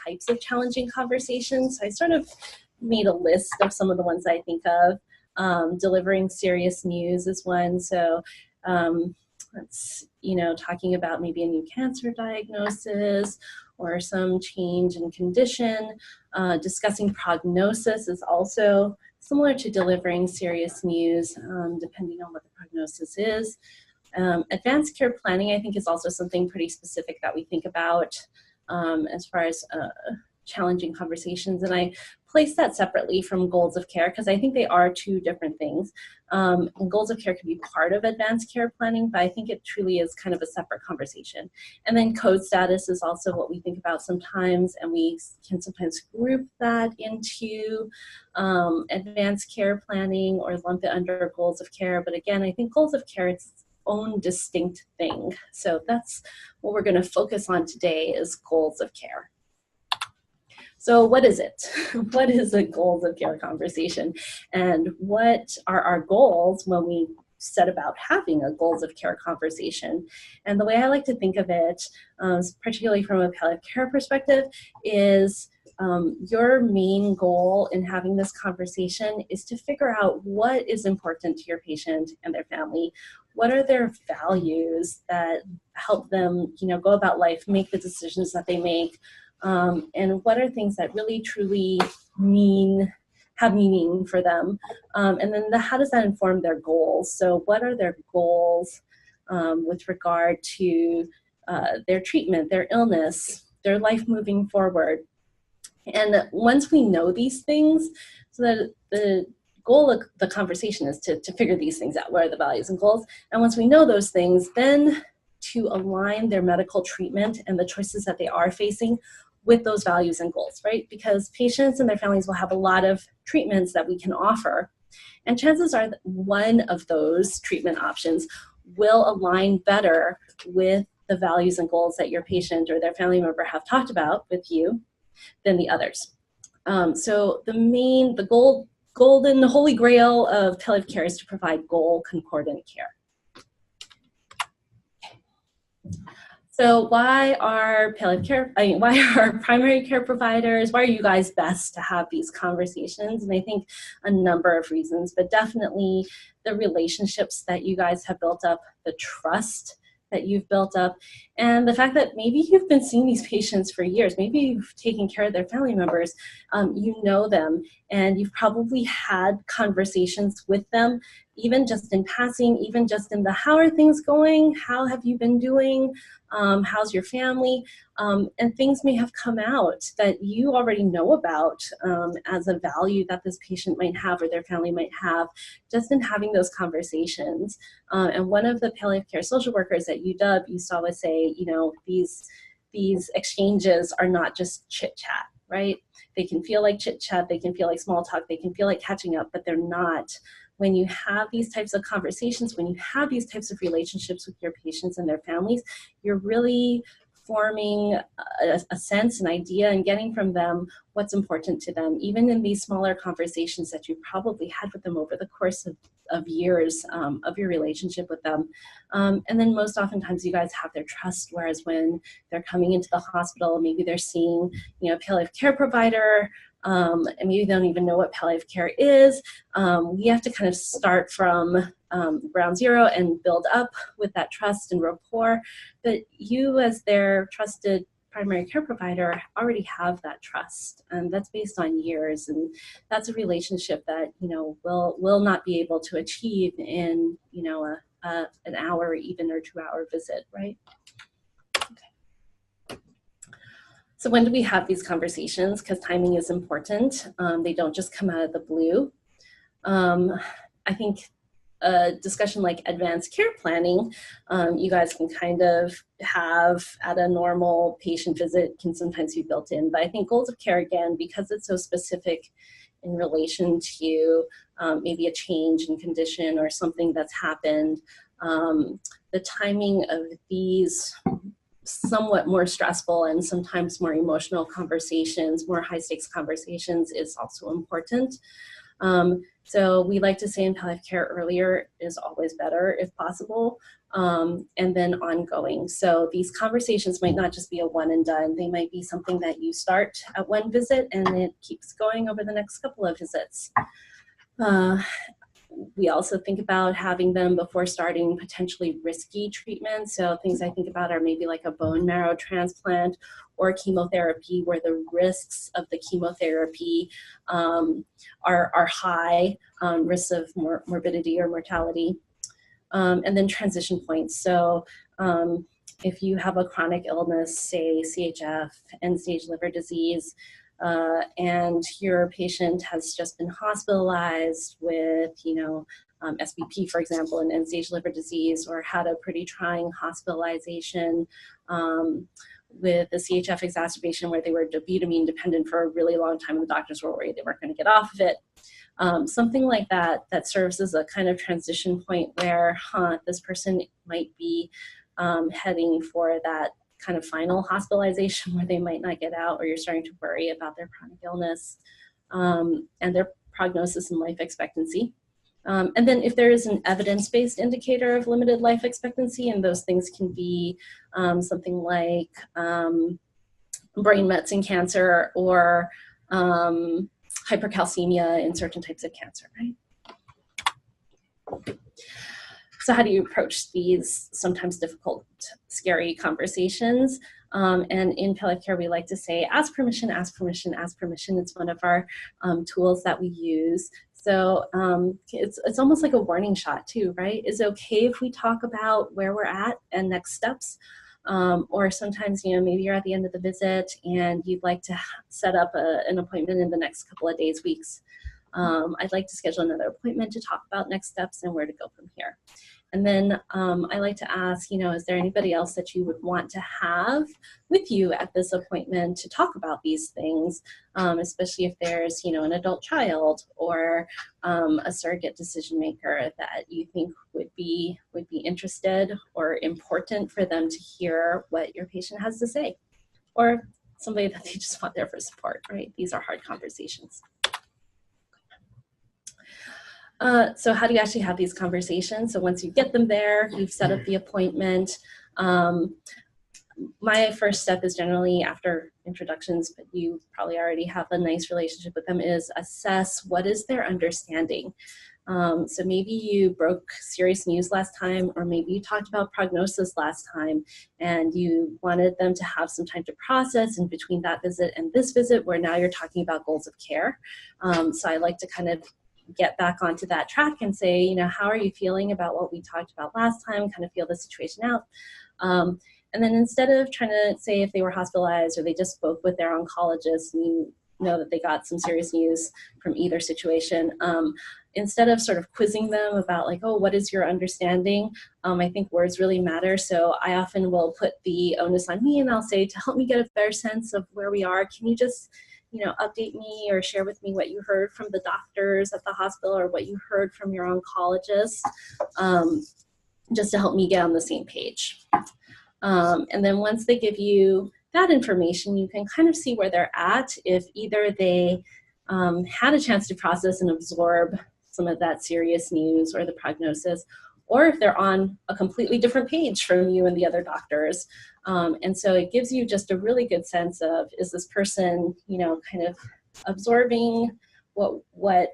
types of challenging conversations. So I sort of made a list of some of the ones I think of. Delivering serious news is one. So that's, talking about maybe a new cancer diagnosis or some change in condition. Discussing prognosis is also similar to delivering serious news, depending on what the prognosis is. Advanced care planning, I think, is also something pretty specific that we think about as far as challenging conversations. And I place that separately from goals of care because I think they are two different things. And goals of care can be part of advanced care planning, but I think it truly is kind of a separate conversation. And then code status is also what we think about sometimes, and we can sometimes group that into advanced care planning or lump it under goals of care. But again, I think goals of care, it's its own distinct thing. So that's what we're going to focus on today, is goals of care. So what is it? What is a goals of care conversation? And what are our goals when we set about having a goals of care conversation? And the way I like to think of it, particularly from a palliative care perspective, is your main goal in having this conversation is to figure out what is important to your patient and their family. What are their values that help them, go about life, make the decisions that they make? And what are things that really truly have meaning for them? And then how does that inform their goals? So what are their goals with regard to their treatment, their illness, their life moving forward? And once we know these things, so that the goal of the conversation is to figure these things out, what are the values and goals? And once we know those things, then to align their medical treatment and the choices that they are facing with those values and goals, right? Because patients and their families will have a lot of treatments that we can offer. And chances are that one of those treatment options will align better with the values and goals that your patient or their family member have talked about with you than the others. So the golden holy grail of palliative care is to provide goal concordant care. So why are why are primary care providers, why are you guys best to have these conversations? And I think a number of reasons, but definitely the relationships that you guys have built up, the trust that you've built up, and the fact that maybe you've been seeing these patients for years, maybe you've taken care of their family members, you know them, and you've probably had conversations with them, even just in passing, even just in the how are things going, how have you been doing, how's your family, and things may have come out that you already know about as a value that this patient might have or their family might have, just in having those conversations. And one of the palliative care social workers at UW used to always say, these exchanges are not just chit chat, right? They can feel like chit chat, they can feel like small talk, they can feel like catching up, but they're not. When you have these types of conversations, when you have these types of relationships with your patients and their families, you're really forming a sense, an idea, and getting from them what's important to them, even in these smaller conversations that you probably had with them over the course of years of your relationship with them. And then most oftentimes you guys have their trust, whereas when they're coming into the hospital, maybe they're seeing a palliative care provider, and maybe they don't even know what palliative care is. We have to kind of start from ground zero and build up with that trust and rapport. But you, as their trusted primary care provider, already have that trust, and that's based on years, and that's a relationship that will not be able to achieve in an hour or even or 2 hour visit, right? So when do we have these conversations? Because timing is important. They don't just come out of the blue. I think a discussion like advanced care planning, you guys can kind of have at a normal patient visit, can sometimes be built in. But I think goals of care, again, because it's so specific in relation to maybe a change in condition or something that's happened, the timing of these somewhat more stressful and sometimes more emotional conversations, more high stakes conversations is also important. So we like to say in palliative care, earlier is always better if possible. and then ongoing. So these conversations might not just be a one and done. They might be something that you start at one visit and it keeps going over the next couple of visits. We also think about having them before starting potentially risky treatments. So things I think about are maybe like a bone marrow transplant or chemotherapy, where the risks of the chemotherapy are high, risks of morbidity or mortality. And then transition points. So if you have a chronic illness, say CHF, end-stage liver disease, and your patient has just been hospitalized with, SBP, for example, and end-stage liver disease, or had a pretty trying hospitalization with a CHF exacerbation where they were dobutamine dependent for a really long time and the doctors were worried they weren't going to get off of it. Something like that serves as a kind of transition point where this person might be heading for that kind of final hospitalization where they might not get out, or you're starting to worry about their chronic illness and their prognosis and life expectancy. And then if there is an evidence-based indicator of limited life expectancy, and those things can be something like brain mets in cancer or hypercalcemia in certain types of cancer, right? So how do you approach these sometimes difficult, scary conversations? And in palliative care, we like to say, ask permission, ask permission, ask permission. It's one of our tools that we use. So it's almost like a warning shot too, right? Is it okay if we talk about where we're at and next steps? Or sometimes, maybe you're at the end of the visit and you'd like to set up an appointment in the next couple of days, weeks. I'd like to schedule another appointment to talk about next steps and where to go from here. And then I like to ask, is there anybody else that you would want to have with you at this appointment to talk about these things, especially if there's, an adult child or a surrogate decision maker that you think would be interested or important for them to hear what your patient has to say, or somebody that they just want there for support, right? These are hard conversations. So how do you actually have these conversations? So once you get them there, you've set up the appointment. My first step is generally after introductions, but you probably already have a nice relationship with them, is assess what is their understanding. So maybe you broke serious news last time, or maybe you talked about prognosis last time, and you wanted them to have some time to process in between that visit and this visit, where now you're talking about goals of care. So I like to kind of get back onto that track and say, how are you feeling about what we talked about last time, kind of feel the situation out. And then instead of trying to say if they were hospitalized or they just spoke with their oncologist and you know that they got some serious news from either situation, instead of sort of quizzing them about like, oh, what is your understanding? I think words really matter. So I often will put the onus on me and I'll say, to help me get a better sense of where we are, can you just update me or share with me what you heard from the doctors at the hospital or what you heard from your oncologist, just to help me get on the same page. And then once they give you that information, you can kind of see where they're at, if either they had a chance to process and absorb some of that serious news or the prognosis, or if they're on a completely different page from you and the other doctors. And so it gives you just a really good sense of, is this person, kind of absorbing what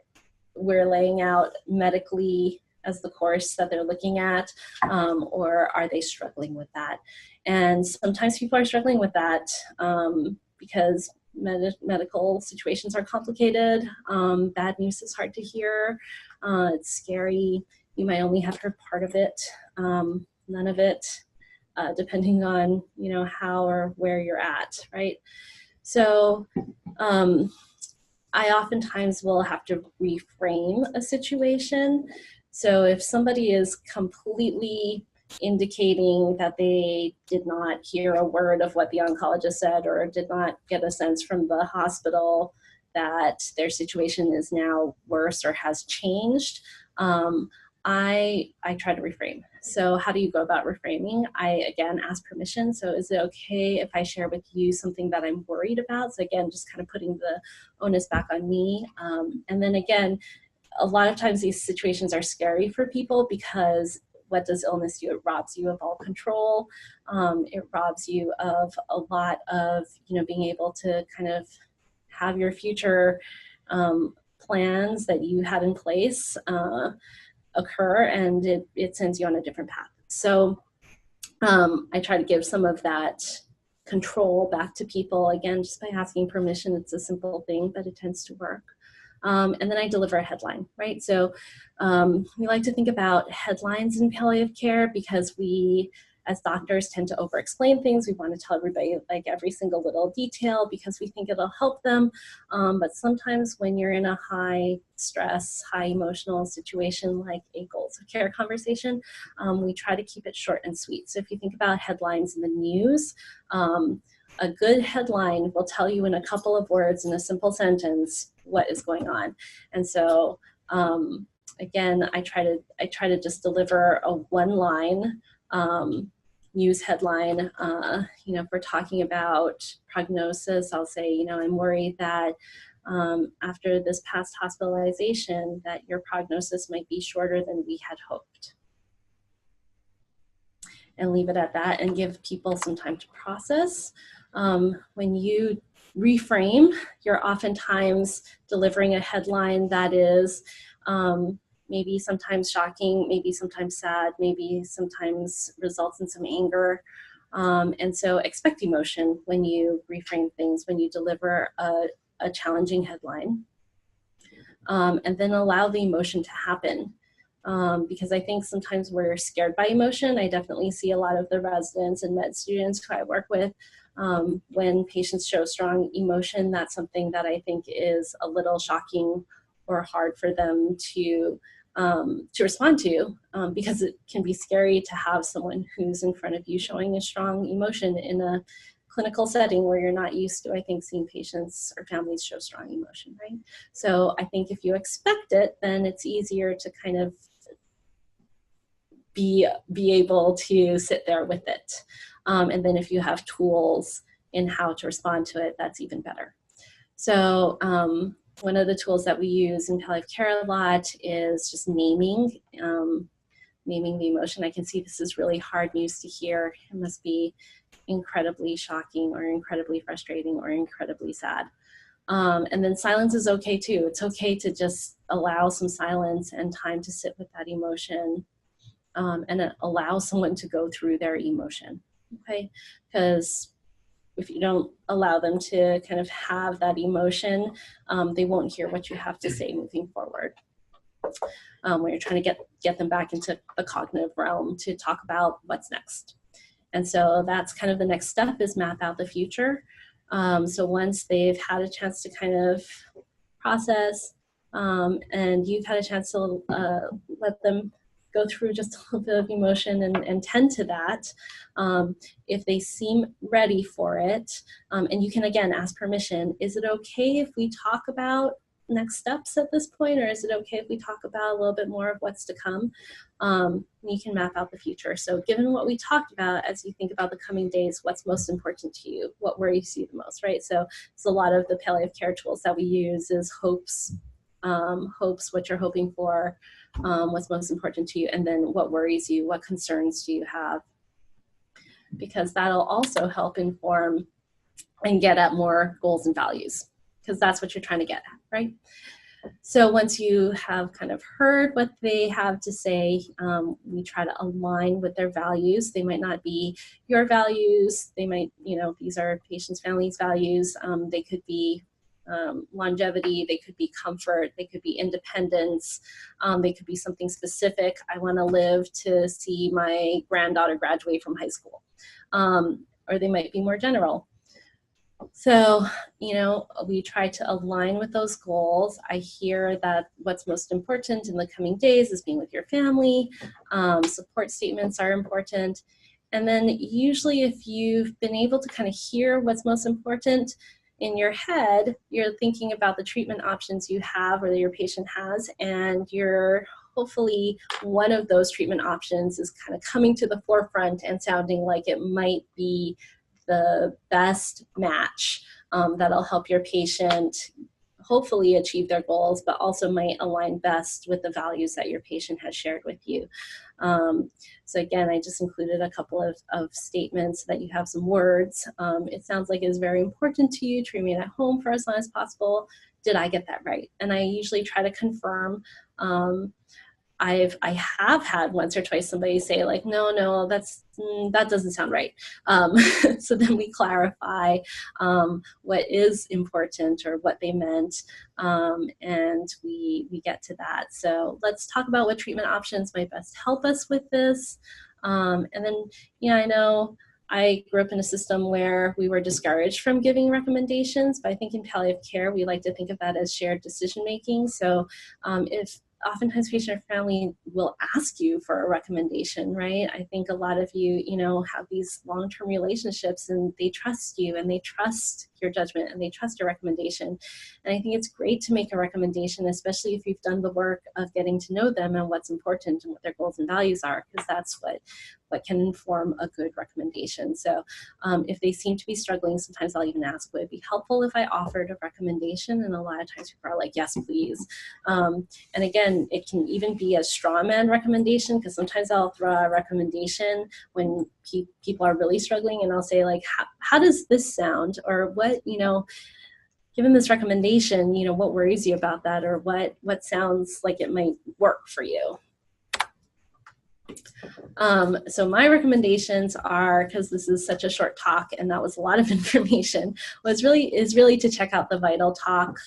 we're laying out medically as the course that they're looking at, or are they struggling with that? And sometimes people are struggling with that because medical situations are complicated. Bad news is hard to hear. It's scary. You might only have heard part of it, none of it, depending on, how or where you're at, right? So I oftentimes will have to reframe a situation. So if somebody is completely indicating that they did not hear a word of what the oncologist said or did not get a sense from the hospital that their situation is now worse or has changed, I try to reframe. So how do you go about reframing? I, again, ask permission. So is it okay if I share with you something that I'm worried about? So again, just kind of putting the onus back on me. And then again, a lot of times these situations are scary for people because what does illness do? It robs you of all control. It robs you of a lot of, being able to kind of have your future plans that you had in place occur, and it sends you on a different path. So I try to give some of that control back to people, again, just by asking permission. It's a simple thing, but it tends to work. And then I deliver a headline, right? So we like to think about headlines in palliative care because we, as doctors, tend to over-explain things. We want to tell everybody like every single little detail because we think it'll help them. But sometimes when you're in a high stress, high emotional situation like a goals of care conversation, we try to keep it short and sweet. So if you think about headlines in the news, a good headline will tell you in a couple of words, in a simple sentence, what is going on. And so again, I try to just deliver a one-line news headline. If we're talking about prognosis, I'll say, I'm worried that after this past hospitalization, that your prognosis might be shorter than we had hoped. And leave it at that and give people some time to process. When you reframe, you're oftentimes delivering a headline that is maybe sometimes shocking, maybe sometimes sad, maybe sometimes results in some anger. And so expect emotion when you reframe things, when you deliver a challenging headline. And then allow the emotion to happen. Because I think sometimes we're scared by emotion. I definitely see a lot of the residents and med students who I work with, when patients show strong emotion, that's something that I think is a little shocking or hard for them to respond to, because it can be scary to have someone who's in front of you showing a strong emotion in a clinical setting where you're not used to, I think, seeing patients or families show strong emotion, right? So I think if you expect it, then it's easier to kind of be able to sit there with it. And then if you have tools in how to respond to it, that's even better. So one of the tools that we use in palliative care a lot is just naming the emotion. I can see this is really hard news to hear. It must be incredibly shocking or incredibly frustrating or incredibly sad. And then silence is okay too. It's okay to just allow some silence and time to sit with that emotion, and allow someone to go through their emotion, okay? Because if you don't allow them to kind of have that emotion, they won't hear what you have to say moving forward. When you're trying to get them back into the cognitive realm to talk about what's next. And so that's kind of the next step, is map out the future. So once they've had a chance to kind of process, and you've had a chance to let them go through just a little bit of emotion and tend to that, if they seem ready for it, and you can again ask permission, is it okay if we talk about next steps at this point, or is it okay if we talk about a little bit more of what's to come? You can map out the future. So given what we talked about, as you think about the coming days, what's most important to you? What worries you the most, right? So it's a lot of the palliative care tools that we use is hopes, what you're hoping for, what's most important to you, and then what worries you, what concerns do you have? Because that'll also help inform and get at more goals and values, because that's what you're trying to get at, right? So once you have kind of heard what they have to say, we try to align with their values. They might not be your values. They might, these are patients' families' values. They could be longevity, they could be comfort, they could be independence, they could be something specific. I want to live to see my granddaughter graduate from high school. Or they might be more general. So, we try to align with those goals. I hear that what's most important in the coming days is being with your family. Support statements are important. And then usually if you've been able to kind of hear what's most important in your head, you're thinking about the treatment options you have or that your patient has, and you're hopefully one of those treatment options is kind of coming to the forefront and sounding like it might be the best match that'll help your patient hopefully achieve their goals, but also might align best with the values that your patient has shared with you. So again, I just included a couple of statements so that you have some words. It sounds like it's very important to you to remain at home for as long as possible. Did I get that right? And I usually try to confirm. I have had once or twice somebody say like, no, that doesn't sound right. So then we clarify what is important or what they meant, and we get to that. So let's talk about what treatment options might best help us with this. And then, I know I grew up in a system where we were discouraged from giving recommendations, but I think in palliative care, we like to think of that as shared decision making. So if oftentimes patient or family will ask you for a recommendation, right? I think a lot of you, have these long-term relationships and they trust you and they trust your judgment and they trust your recommendation. And I think it's great to make a recommendation, especially if you've done the work of getting to know them and what's important and what their goals and values are, because that's what can inform a good recommendation. So if they seem to be struggling, sometimes I'll even ask, would it be helpful if I offered a recommendation? And a lot of times people are like, yes, please. And again, it can even be a straw man recommendation, because sometimes I'll throw a recommendation when people are really struggling, and I'll say like, how does this sound? Or what, given this recommendation, what worries you about that? Or what sounds like it might work for you? So my recommendations are, because this is such a short talk and that was a lot of information, is really to check out the Vital Talk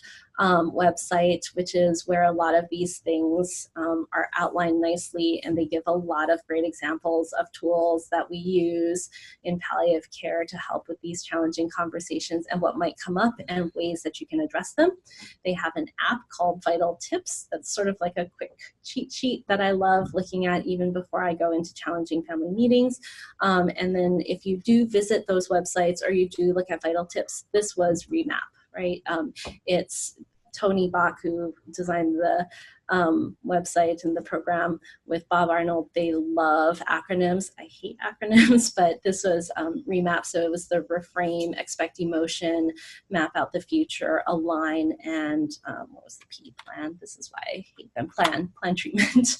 website, which is where a lot of these things are outlined nicely, and they give a lot of great examples of tools that we use in palliative care to help with these challenging conversations and what might come up and ways that you can address them. They have an app called Vital Tips that's sort of like a quick cheat sheet that I love looking at even before I go into challenging family meetings. And then if you do visit those websites or you do look at Vital Tips, this was Remap, right? It's Tony Bach, who designed the website and the program with Bob Arnold. They love acronyms. I hate acronyms, but this was Remap. So it was the Reframe, Expect Emotion, Map Out the Future, Align, and what was the P? Plan. This is why I hate them. Plan treatment.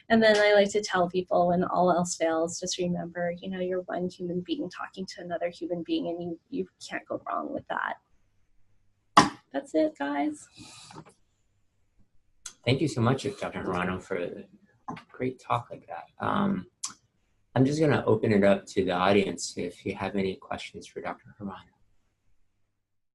And then I like to tell people, when all else fails, just remember, you're one human being talking to another human being, and you can't go wrong with that. That's it, guys. Thank you so much, Dr. Hirano, for a great talk like that. I'm just going to open it up to the audience if you have any questions for Dr. Hirano.